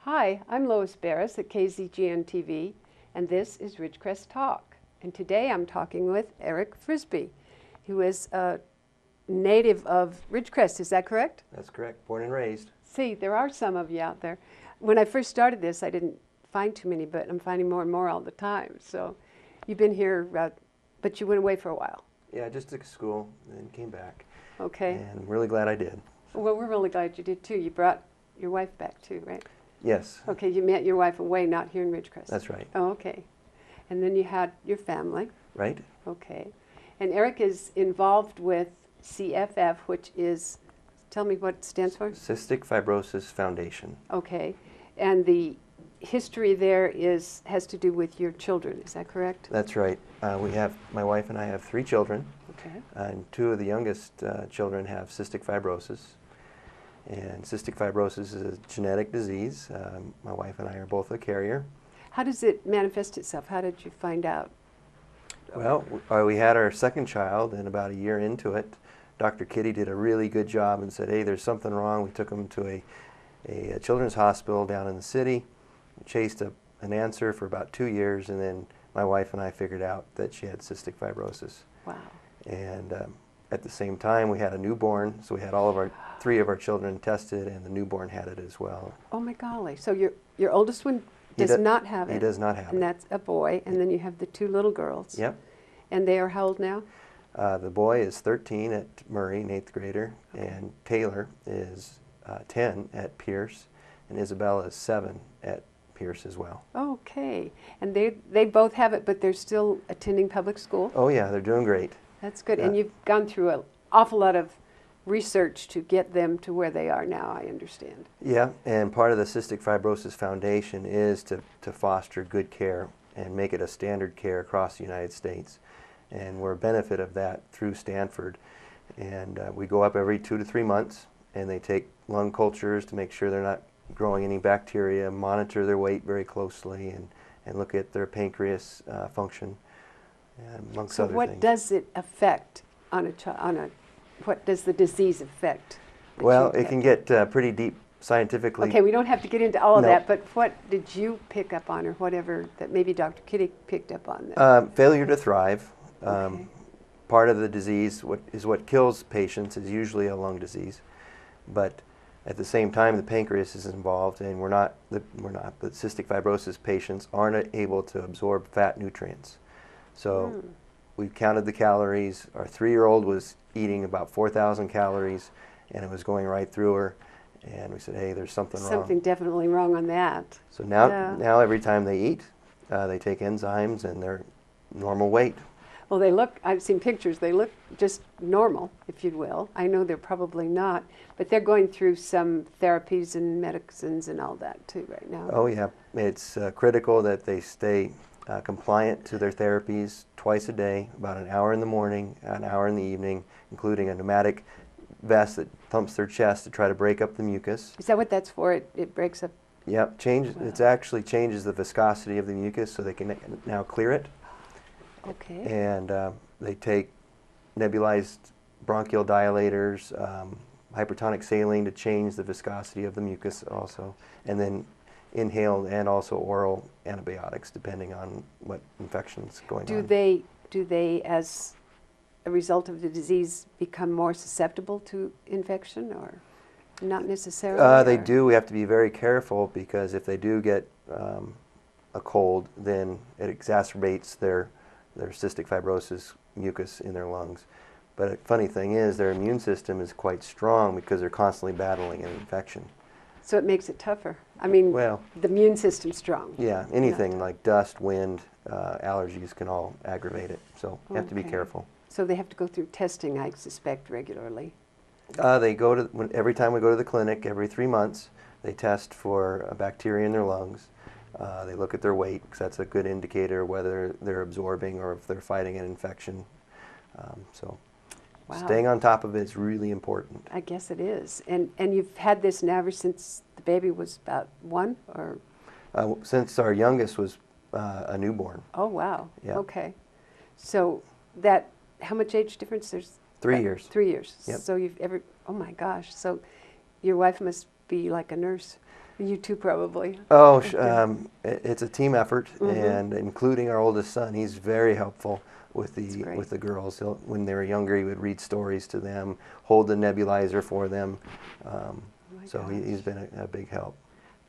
Hi, I'm Lois Beres at KZGN-TV, and this is Ridgecrest Talk. And today I'm talking with Erick Frisbee, who is a native of Ridgecrest. Is that correct? That's correct. Born and raised. See, there are some of you out there. When I first started this, I didn't find too many, but I'm finding more and more all the time. So you've been here, but you went away for a while. Yeah, just took school and then came back. Okay. And I'm really glad I did. Well, we're really glad you did too. You brought your wife back too, right? Yes. Okay, you met your wife away, not here in Ridgecrest. That's right. Oh, okay. And then you had your family. Right. Okay. And Erick is involved with CFF, which is, tell me what it stands for? Cystic Fibrosis Foundation. Okay. And the history there has to do with your children, is that correct? That's right. My wife and I have 3 children. Okay. And 2 of the youngest children have cystic fibrosis. And cystic fibrosis is a genetic disease. My wife and I are both a carrier. How does it manifest itself? How did you find out? Well, we had our second child, and about a year into it, Dr. Kitty did a really good job and said, hey, there's something wrong. We took him to a children's hospital down in the city, chased an answer for about 2 years, and then my wife and I figured out that she had cystic fibrosis. Wow. And at the same time, we had a newborn, so we had 3 of our children tested, and the newborn had it as well. Oh my golly! So your oldest one does not have it. He does not have it. And that's a boy, and then you have the 2 little girls. Yep. And they are how old now? The boy is 13 at Murray, an 8th grader, and Taylor is 10 at Pierce, and Isabella is 7 at Pierce as well. Okay. And they both have it, but they're still attending public school? Oh yeah, they're doing great. That's good. And you've gone through an awful lot of research to get them to where they are now, I understand. Yeah, and part of the Cystic Fibrosis Foundation is to foster good care and make it a standard care across the United States. And we're a benefit of that through Stanford. And we go up every 2 to 3 months, and they take lung cultures to make sure they're not growing any bacteria, monitor their weight very closely, and look at their pancreas function, amongst other things. So what does it affect on a child? What does the disease affect? Well, it can get pretty deep scientifically. Okay, we don't have to get into all of that, but what did you pick up on, or whatever that maybe Dr. Kitty picked up on? Failure to thrive. Okay. Part of the disease, what kills patients, is usually a lung disease, but at the same time, the pancreas is involved, and the cystic fibrosis patients aren't able to absorb fat nutrients. So we counted the calories. Our 3-year-old was eating about 4,000 calories, and it was going right through her. And we said, hey, there's something wrong. Something definitely wrong on that. So now every time they eat, they take enzymes, and they're normal weight. Well, I've seen pictures, they look just normal, if you will. I know they're probably not, but they're going through some therapies and medicines and all that too right now. Oh yeah, it's critical that they stay compliant to their therapies twice a day, about an hour in the morning, an hour in the evening, including a pneumatic vest that thumps their chest to try to break up the mucus. Is that what that's for? It breaks up? Yep, it actually changes the viscosity of the mucus so they can now clear it. Okay. And they take nebulized bronchial dilators, hypertonic saline to change the viscosity of the mucus also, and then inhaled and also oral antibiotics depending on what infection's going on. Do they, as a result of the disease, become more susceptible to infection, or not necessarily? They do. We have to be very careful, because if they do get a cold, then it exacerbates their cystic fibrosis mucus in their lungs. But a funny thing is, their immune system is quite strong because they're constantly battling an infection. So it makes it tougher. I mean, well, the immune system's strong. Yeah, anything like dust, wind, allergies can all aggravate it. So you have to be careful. So they have to go through testing, I suspect, regularly. They go to, every time we go to the clinic, every 3 months, they test for a bacteria in their lungs. They look at their weight, because that's a good indicator whether they're absorbing or if they're fighting an infection. Wow. Staying on top of it is really important. I guess it is. And you've had this now ever since the baby was about 1, or? Since our youngest was a newborn. Oh, wow. Yeah. Okay. So how much age difference? There's 3 years. 3 years. Yep. So oh my gosh. So your wife must be like a nurse. You too, probably. Oh, it's a team effort, and including our oldest son, he's very helpful with the girls. When they were younger, he would read stories to them, hold the nebulizer for them. So he's been a big help.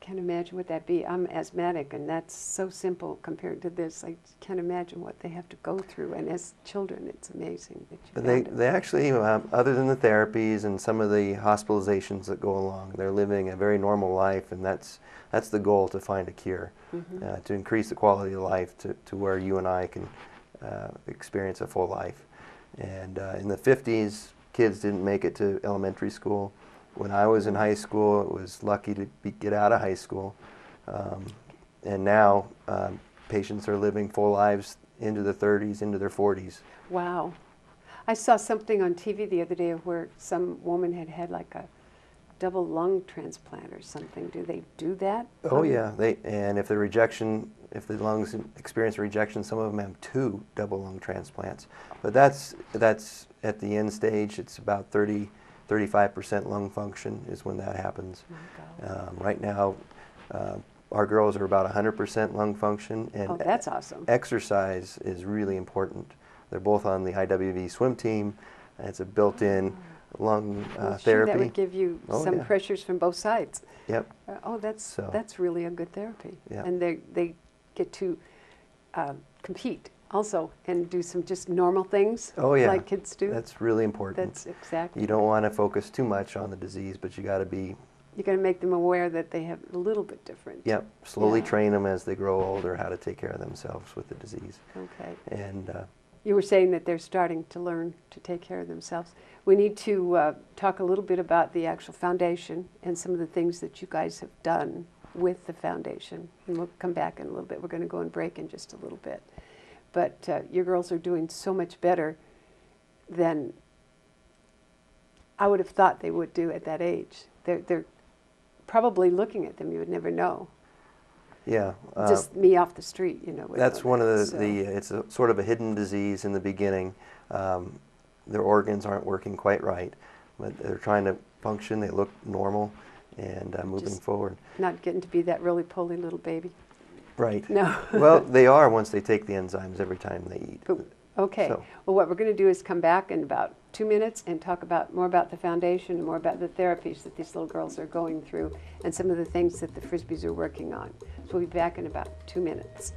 Can't imagine what that'd be. I'm asthmatic, and that's so simple compared to this. I can't imagine what they have to go through. And as children, it's amazing that you They actually, other than the therapies and some of the hospitalizations that go along, they're living a very normal life, and that's the goal, to find a cure, to increase the quality of life to where you and I can experience a full life. And in the 50s, kids didn't make it to elementary school. When I was in high school, it was lucky to get out of high school. And now patients are living full lives into their 30s, into their 40s. Wow. I saw something on TV the other day where some woman had like a double lung transplant or something. Do they do that? Oh yeah, and if the lungs experience rejection, some of them have 2 double lung transplants. But that's at the end stage. It's about 35% lung function is when that happens. Right now, our girls are about 100% lung function, and that's awesome. Exercise is really important. They're both on the IWV swim team, and it's a built-in lung Sure, therapy. that would give you some pressures from both sides. Yep. That's really a good therapy. Yeah. And they get to compete also and do some just normal things like kids do. That's really important. That's exactly. You don't want to focus too much on the disease, but you got to be... You got to make them aware that they have a little bit different. Yep. Slowly train them as they grow older how to take care of themselves with the disease. Okay. And you were saying that they're starting to learn to take care of themselves. We need to talk a little bit about the actual foundation and some of the things that you guys have done with the foundation. And we'll come back in a little bit. We're going to go and break in just a little bit. But your girls are doing so much better than I would have thought they would do at that age. They're probably looking at them, you would never know. Yeah. Just me off the street, you know. That's one of it's a sort of a hidden disease in the beginning. Their organs aren't working quite right, but they're trying to function. They look normal and moving forward. Not getting to be that really poly little baby. Right. No. Well, they are once they take the enzymes every time they eat. Okay. So. Well, what we're going to do is come back in about 2 minutes and talk more about the foundation and more about the therapies that these little girls are going through and some of the things that the Frisbees are working on. So we'll be back in about 2 minutes.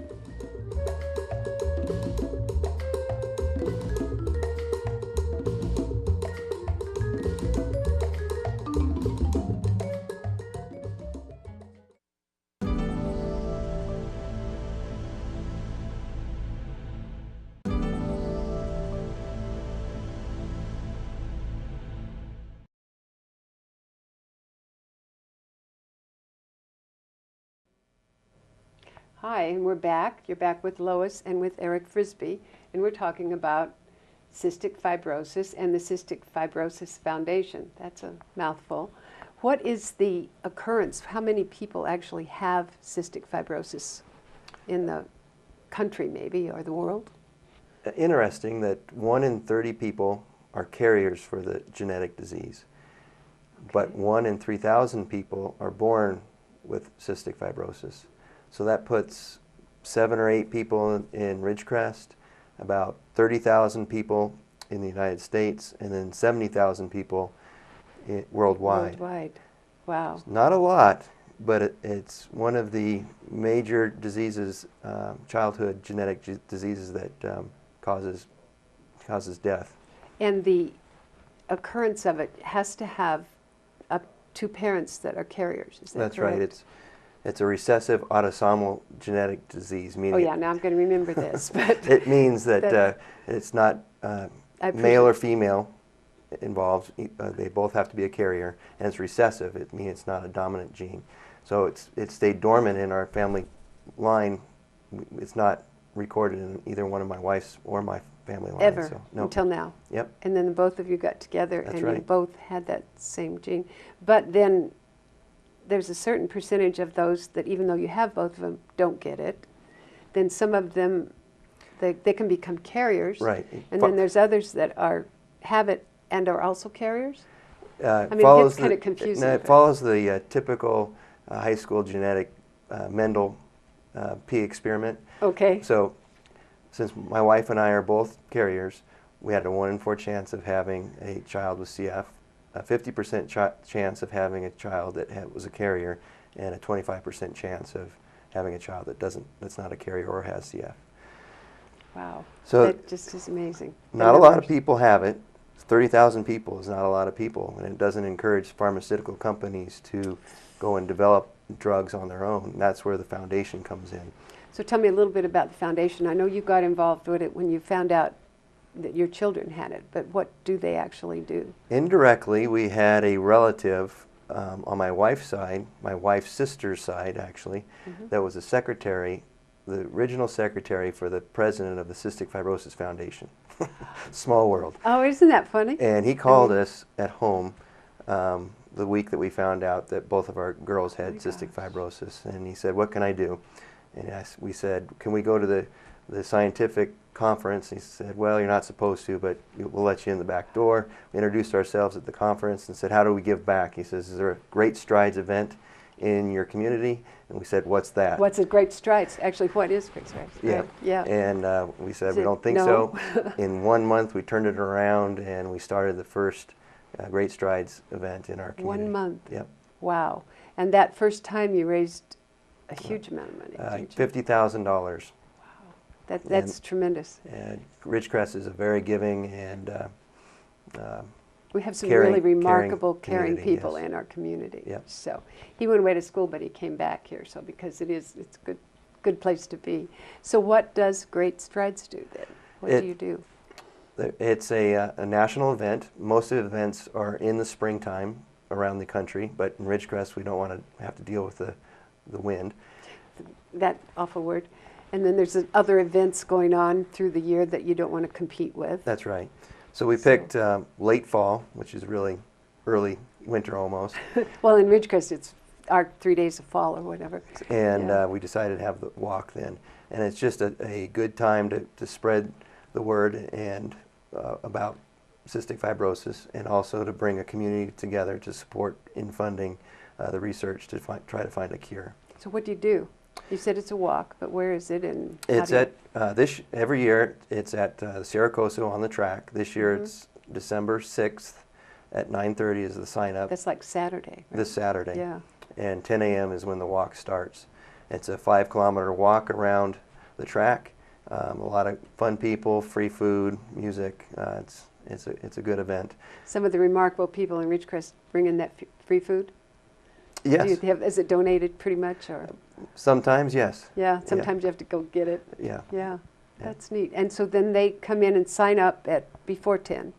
Hi, and we're back. You're back with Lois and with Erick Frisbee, and we're talking about cystic fibrosis and the Cystic Fibrosis Foundation. That's a mouthful. What is the occurrence? How many people actually have cystic fibrosis in the country, maybe, or the world? Interesting that 1 in 30 people are carriers for the genetic disease, but 1 in 3,000 people are born with cystic fibrosis. So that puts 7 or 8 people in Ridgecrest, about 30,000 people in the United States, and then 70,000 people worldwide. Worldwide. Wow. It's not a lot, but it's one of the major diseases, childhood genetic diseases that causes death. And the occurrence of it has to have 2 parents that are carriers. Is that That's correct? right. It's a recessive autosomal genetic disease. Meaning now I'm going to remember this. But it means that it's not male or female involved. They both have to be a carrier, and it's recessive. It means it's not a dominant gene. So it stayed dormant in our family line. It's not recorded in either one of my wife's or my family line. Ever, so, no. until now. Yep. And then both of you got together That's and right. you both had that same gene. But then there's a certain percentage of those that even though you have both of them, don't get it. Then some of them, they can become carriers. Right. And then there's others that have it and are also carriers? I mean, follows it's kind of confusing. No, it follows the typical high school genetic Mendel P experiment. Okay. So since my wife and I are both carriers, we had a 1 in 4 chance of having a child with CF, a 50% chance of having a child that was a carrier, and a 25% chance of having a child that's not a carrier or has CF. Wow. So that just is amazing. Not a lot of people have it. 30,000 people is not a lot of people, and it doesn't encourage pharmaceutical companies to go and develop drugs on their own. That's where the foundation comes in. So tell me a little bit about the foundation. I know you got involved with it when you found out that your children had it, but what do they actually do? Indirectly, we had a relative on my wife's side, my wife's sister's side actually, that was a secretary, the original secretary for the president of the Cystic Fibrosis Foundation. Small world. Oh, isn't that funny? And he called us at home the week that we found out that both of our girls had cystic fibrosis, and he said, "What can I do?" And we said, "Can we go to the scientific conference?" He said, "Well, you're not supposed to, but we'll let you in the back door." We introduced ourselves at the conference and said, "How do we give back?" He says, "Is there a Great Strides event in your community?" And we said, "What's that?" What's a Great Strides? Actually, what is Great Strides? Yeah. Right. Yeah. And we said, "We don't think no?" so." In 1 month, we turned it around, and we started the first Great Strides event in our community. 1 month? Yep. Wow. And that first time you raised a huge amount of money, didn't you? $50,000. Wow. That's tremendous. Ridgecrest is a very giving and we have some caring- really remarkable, caring caring community, people yes. in our community. Yep. So he went away to school, but he came back here. So because it's a good place to be. So what does Great Strides do then? What do you do? It's a national event. Most of the events are in the springtime around the country, but in Ridgecrest we don't want to have to deal with the wind. That awful word. And then there's other events going on through the year that you don't want to compete with. That's right. So we picked late fall, which is really early winter almost. Well, in Ridgecrest it's our 3 days of fall or whatever. And we decided to have the walk then. And it's just a good time to spread the word and about cystic fibrosis, and also to bring a community together to support in funding the research to try to find a cure. So what do you do? You said it's a walk, but where is it? And It's at every year it's at Sierra Coso on the track. This year it's December 6th at 9:30 is the sign up. That's like Saturday. Right? This Saturday. Yeah. And 10 a.m. is when the walk starts. It's a 5-kilometer walk around the track. A lot of fun people, free food, music. It's a good event. Some of the remarkable people in Ridgecrest bring in that free food? Yes. Is it donated pretty much? Or? Sometimes, yes. Yeah, sometimes you have to go get it. Yeah. Yeah, that's neat. And so then they come in and sign up before 10.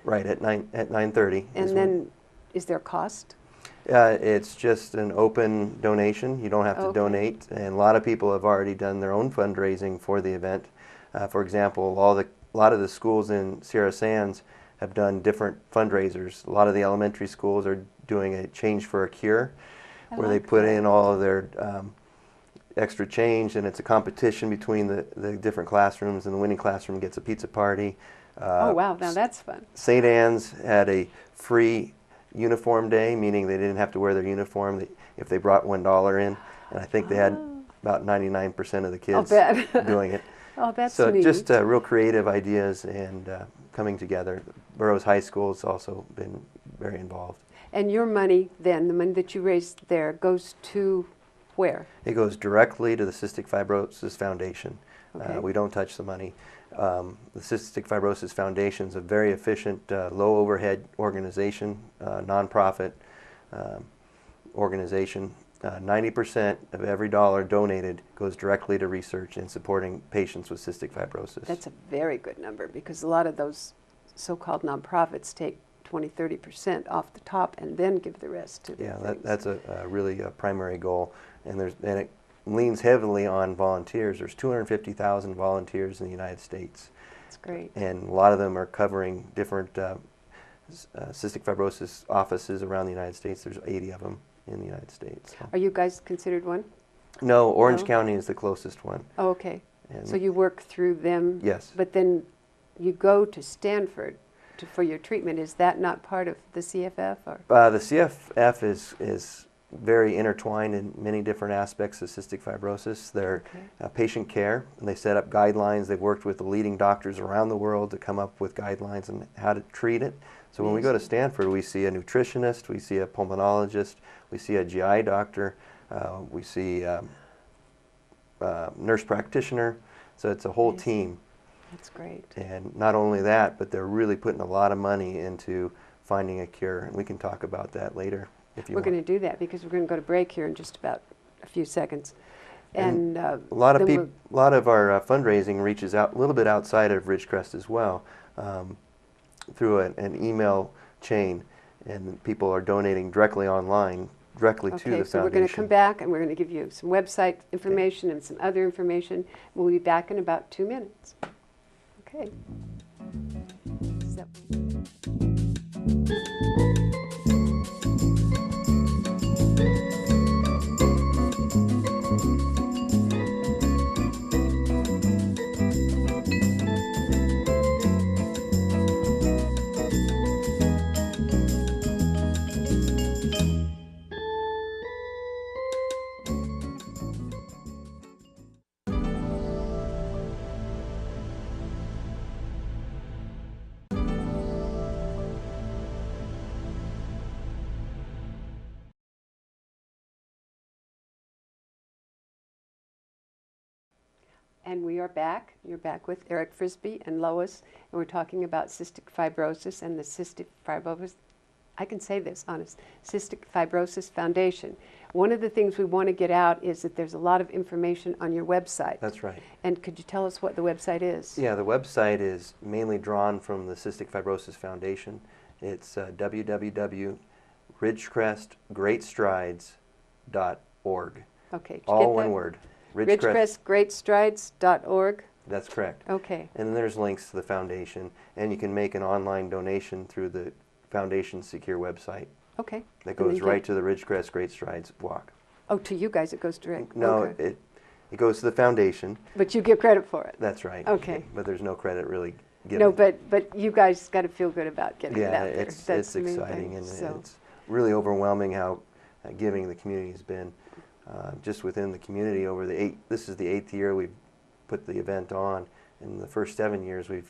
Right, at 9:30. And then is there a cost? It's just an open donation. You don't have to donate. And a lot of people have already done their own fundraising for the event. For example, a lot of the schools in Sierra Sands have done different fundraisers. A lot of the elementary schools are doing a Change for a Cure, where they put in all of their extra change, and it's a competition between the different classrooms, and the winning classroom gets a pizza party. Oh, wow, now that's fun. St. Anne's had a free uniform day, meaning they didn't have to wear their uniform if they brought $1 in, and I think they had about 99% of the kids doing it. Oh, that's so neat. Just real creative ideas and coming together. Burroughs High School has also been very involved. And your money then, the money that you raised there, goes to where? It goes directly to the Cystic Fibrosis Foundation. Okay. We don't touch the money. The Cystic Fibrosis Foundation is a very efficient, low overhead organization, nonprofit organization. 90% of every dollar donated goes directly to research and supporting patients with cystic fibrosis. That's a very good number, because a lot of those so-called nonprofits take 20-30% off the top and then give the rest to that's a really primary goal, and it leans heavily on volunteers. There's 250,000 volunteers in the United States. That's great. And a lot of them are covering different cystic fibrosis offices around the United States. There's 80 of them in the United States. So. Are you guys considered one? No, Orange County is the closest one. Oh, okay. And so you work through them? Yes. But then you go to Stanford for your treatment. Is that not part of the CFF? Or? The CFF is very intertwined in many different aspects of cystic fibrosis. They're patient care, and they set up guidelines. They've worked with the leading doctors around the world to come up with guidelines on how to treat it. So when we go to Stanford, we see a nutritionist, we see a pulmonologist, we see a GI doctor, we see a nurse practitioner. So it's a whole team. That's great. And not only that, but they're really putting a lot of money into finding a cure, and we can talk about that later if you want. We're going to do that because we're going to go to break here in just about a few seconds. And a lot of our fundraising reaches out a little bit outside of Ridgecrest as well, through an email chain, and people are donating directly online, directly to the foundation. So we're going to come back and we're going to give you some website information and some other information. We'll be back in about 2 minutes. Okay. And we are back. You're back with Erick Frisbee and Lois, and we're talking about cystic fibrosis and the Cystic Fibrosis, I can say this, honest, Cystic Fibrosis Foundation. One of the things we want to get out is that there's a lot of information on your website. That's right. And could you tell us what the website is? Yeah, the website is mainly drawn from the Cystic Fibrosis Foundation. It's www.ridgecrestgreatstrides.org. Okay. All one word. Ridgecrestgreatstrides.org. That's correct. Okay. And then there's links to the foundation, and you can make an online donation through the foundation's secure website. Okay. That goes right to the Ridgecrest Great Strides walk. Oh, to you guys it goes direct? No, okay. it goes to the foundation. But you get credit for it? That's right. Okay. But there's no credit really given. No, but you guys got to feel good about getting it out there. Yeah, it's exciting, and it's really overwhelming how giving the community has been. Just within the community over this is the 8th year we've put the event on. In the first 7 years we've,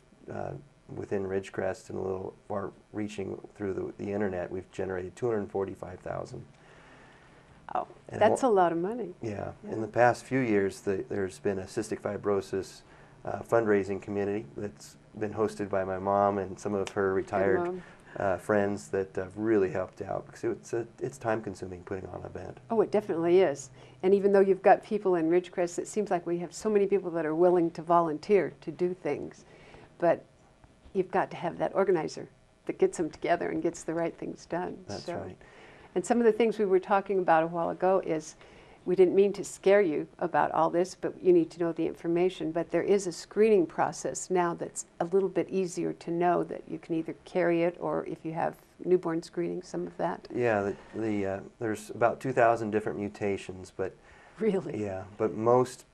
within Ridgecrest and a little far reaching through the internet, we've generated $245,000. Oh, that's a lot of money. Yeah. In the past few years there's been a cystic fibrosis fundraising community that's been hosted by my mom and some of her retired friends that have really helped out, because it's time-consuming putting on an event. Oh, it definitely is. And even though you've got people in Ridgecrest, it seems like we have so many people that are willing to volunteer to do things. But you've got to have that organizer that gets them together and gets the right things done. That's right. And some of the things we were talking about a while ago is, we didn't mean to scare you about all this, but you need to know the information. But there is a screening process now that's a little bit easier to know, that you can either carry it, or if you have newborn screening, some of that. Yeah, there's about 2,000 different mutations, but really, yeah, but most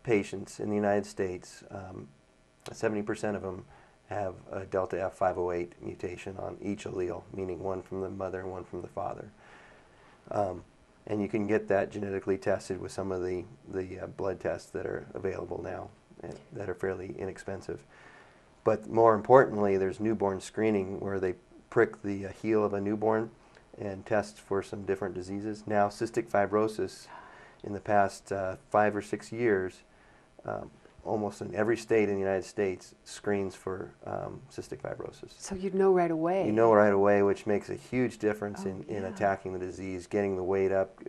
patients in the United States, 70% of them have a delta F508 mutation on each allele, meaning one from the mother and one from the father. And you can get that genetically tested with some of the blood tests that are available now, that are fairly inexpensive. But more importantly, there's newborn screening, where they prick the heel of a newborn and test for some different diseases. Now, cystic fibrosis, in the past 5 or 6 years, almost in every state in the United States screens for cystic fibrosis. So you'd know right away. You know right away, which makes a huge difference in attacking the disease, getting the weight up,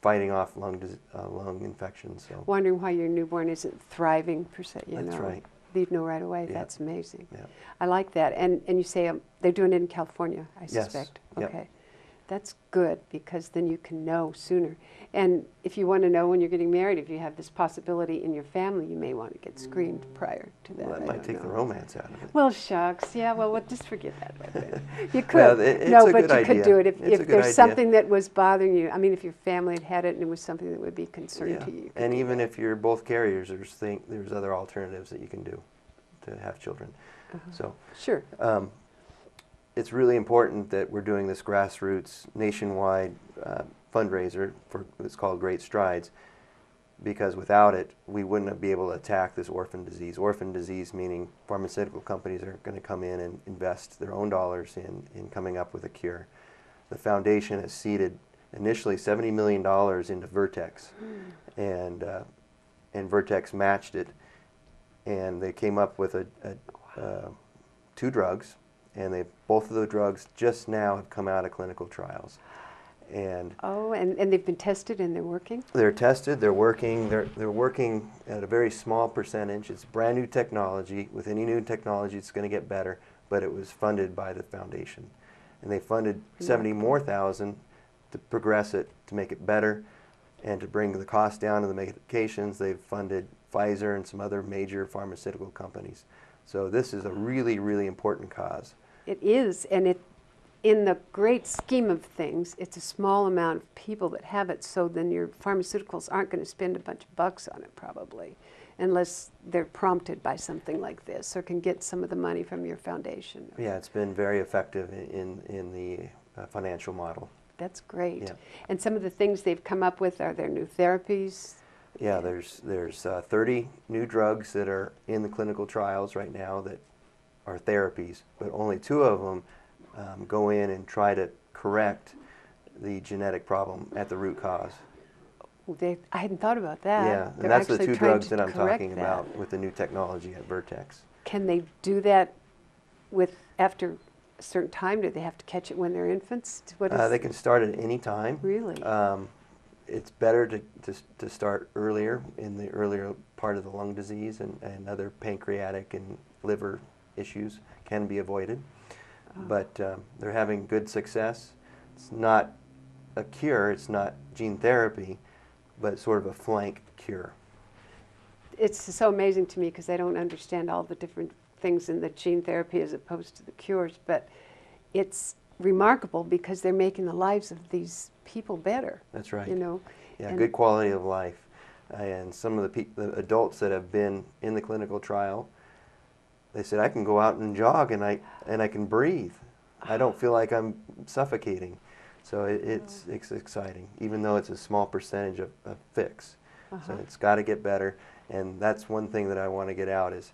fighting off lung infections. So. Wondering why your newborn isn't thriving per se, you know. That's right. You'd know right away. Yeah. That's amazing. Yeah. I like that. And you say they're doing it in California, I suspect. Yes. Okay. Yep. That's good, because then you can know sooner. And if you want to know when you're getting married, if you have this possibility in your family, you may want to get screened prior to that. Well, that might take the romance out of it. Well, shucks. Yeah, well, just forget that right there. You could. Well, it's no, a but good you idea. could do it if It's a good there's idea. something that was bothering you. I mean, if your family had it and it was something that would be concern to you. And even if you're both carriers, there's other alternatives that you can do to have children. So sure. it's really important that we're doing this grassroots nationwide fundraiser for it's called Great Strides, because without it, we wouldn't be able to attack this orphan disease. Orphan disease meaning pharmaceutical companies are going to come in and invest their own dollars in coming up with a cure. The foundation has seeded initially $70 million into Vertex, and Vertex matched it, and they came up with two drugs, and both of the drugs just now have come out of clinical trials. And they've been tested and they're working? They're tested, they're working, they're working at a very small percentage. It's brand new technology. With any new technology, it's going to get better, but it was funded by the foundation. And they funded 70 more thousand to progress it, to make it better, and to bring the cost down of the medications. They've funded Pfizer and some other major pharmaceutical companies. So this is a really, really important cause. It is, and in the great scheme of things, it's a small amount of people that have it, so then your pharmaceuticals aren't going to spend a bunch of bucks on it probably, unless they're prompted by something like this or can get some of the money from your foundation. Yeah, it's been very effective in the financial model. That's great. Yeah. And some of the things they've come up with, are there new therapies? Yeah, there's 30 new drugs that are in the clinical trials right now that are therapies, but only 2 of them go in and try to correct the genetic problem at the root cause. I hadn't thought about that. Yeah, and that's the 2 drugs that I'm talking about with the new technology at Vertex. Can they do that after a certain time? Do they have to catch it when they're infants? They can start at any time. Really? It's better to start earlier, in the earlier part of the lung disease, and other pancreatic and liver issues can be avoided. But they're having good success. It's not a cure, it's not gene therapy, but sort of a flank cure. It's so amazing to me because I don't understand all the different things in the gene therapy as opposed to the cures, but it's remarkable because they're making the lives of these people better. That's right. You know? Yeah, good quality of life. And some of the adults that have been in the clinical trial, they said, I can go out and jog and I can breathe. I don't feel like I'm suffocating. So it's exciting, even though it's a small percentage of fix. So it's got to get better. And that's one thing that I want to get out is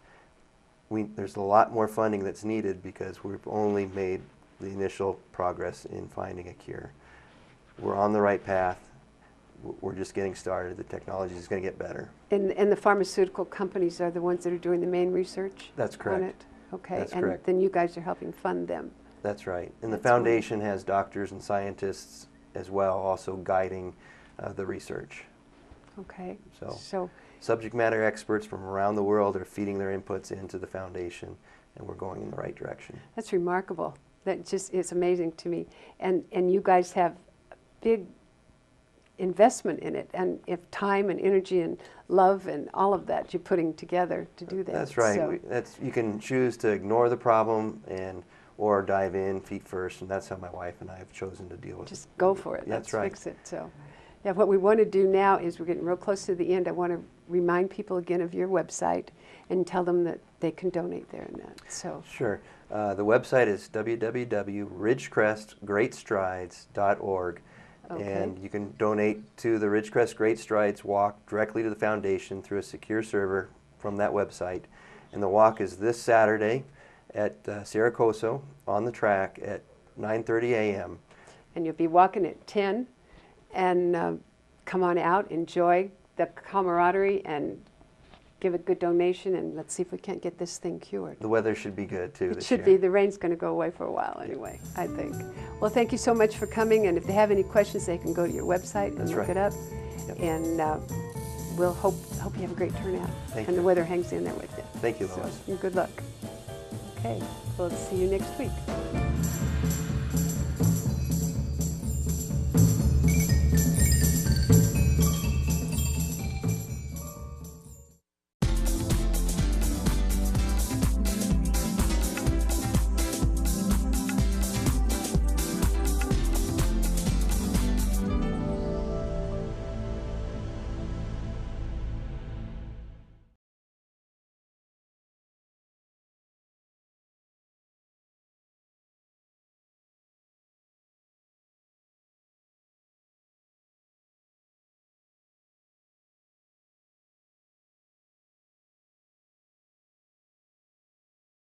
there's a lot more funding that's needed because we've only made the initial progress in finding a cure. We're on the right path. We're just getting started. The technology is going to get better. And the pharmaceutical companies are the ones that are doing the main research? That's correct. On it? Okay. That's and correct. Then you guys are helping fund them? That's right. And That's the foundation has doctors and scientists as well, also guiding the research. Okay. So subject matter experts from around the world are feeding their inputs into the foundation, and we're going in the right direction. That's remarkable. That just is amazing to me. And you guys have a big investment in it, and if time and energy and love and all of that you're putting together to do that. That's right. So, You can choose to ignore the problem or dive in feet first, and that's how my wife and I have chosen to deal with it. just go for it. That's Let's right. fix it. So, yeah, what we want to do now is we're getting real close to the end. I want to remind people again of your website and tell them that they can donate there and that. So Sure. The website is www.ridgecrestgreatstrides.org. Okay. And you can donate to the Ridgecrest Great Strides Walk directly to the foundation through a secure server from that website. And the walk is this Saturday at Saracoso on the track at 9:30 a.m. and you'll be walking at 10, and come on out, enjoy the camaraderie, and give a good donation, and let's see if we can't get this thing cured. The weather should be good too It this should year. be. The rain's going to go away for a while anyway, I think. Well, thank you so much for coming, and if they have any questions, they can go to your website and That's look right. it up. Yep. And we'll hope you have a great turnout. Thank and you. the weather hangs in there with you. Thank you, So, Lois. and good luck. Okay, we'll see you next week.